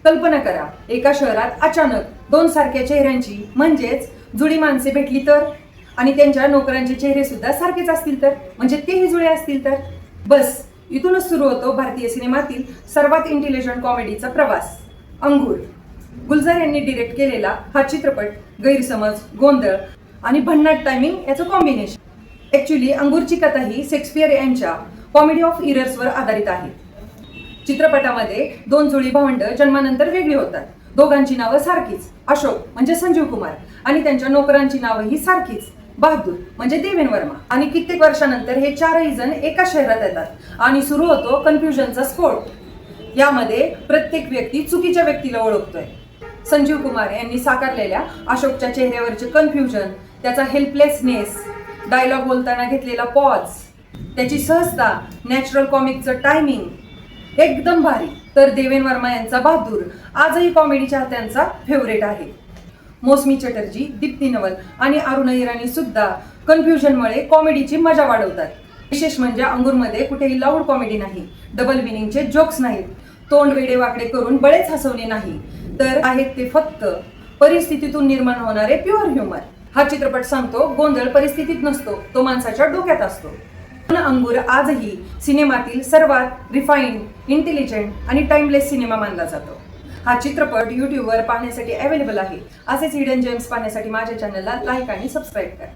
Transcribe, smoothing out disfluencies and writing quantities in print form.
कल्पना करा, एका शहरात अचानक दोन सारख्या चेहऱ्यांची म्हणजेच जुळी माणसे भेटली तर, आणि त्यांच्या नोकरांचे चेहरे सुद्धा सारखेच असतील तर, म्हणजे तेही जुळे असतील तर. बस इथूनच सुरू होतो भारतीय सिनेमातील सर्वात इंटेलिजंट कॉमेडीचा प्रवास, अंगूर. गुलजार यांनी डिरेक्ट केलेला हा चित्रपट गैरसमज, गोंधळ आणि भन्नाट टायमिंग याचं कॉम्बिनेशन. ऍक्च्युली अंगूरची कथा ही शेक्सपियर यांच्या कॉमेडी ऑफ इरर्सवर आधारित आहे. चित्रपटामध्ये दोन जुळी भावंड जन्मानंतर वेगळी होतात. दोघांची नावं सारखीच, अशोक म्हणजे संजीव कुमार, आणि त्यांच्या नोकरांची नावंही सारखीच, बहादूर म्हणजे देवेन वर्मा. आणि कित्येक वर्षानंतर हे चारही जण एका शहरात येतात आणि सुरू होतो कन्फ्युजनचा स्फोट. यामध्ये प्रत्येक व्यक्ती चुकीच्या व्यक्तीला ओळखतोय. संजीव कुमार यांनी साकारलेल्या अशोकच्या चेहऱ्यावरचे कन्फ्युजन, त्याचा हेल्पलेसनेस, डायलॉग बोलताना घेतलेला पॉज, त्याची सहजता, नॅचरल कॉमिकचं टायमिंग एकदम भारी. तर देवेन वर्मा यांचा बहादूर आजही कॉमेडी चाहत्यांचा फेवरेट आहे. मौसमी चटर्जी, दीप्ती नवल आणि अरुणा इराणी सुद्धा कन्फ्युजनमुळे कॉमेडीची मजा वाढवतात. विशेष म्हणजे अंगूरमध्ये कुठेही लाऊड कॉमेडी नाही, डबल मिनिंगचे जोक्स नाहीत, तोंड वेडे वाकडे करून बळेच हसवणे नाही, तर आहेत ते फक्त परिस्थितीतून निर्माण होणारे प्युअर ह्युमर. हा चित्रपट सांगतो, गोंधळ परिस्थितीत नसतो, तो माणसाच्या डोक्यात असतो. पण अंगूर आजही सिनेमातील सर्वात रिफाईंड, इंटेलिजंट आणि टाइमलेस सिनेमा मानला जातो. हा चित्रपट यूट्यूबवर पाहण्यासाठी अवेलेबल आहे. असेच हिडन जेम्स पाहण्यासाठी माझ्या चॅनलला लाईक आणि सबस्क्राईब करा.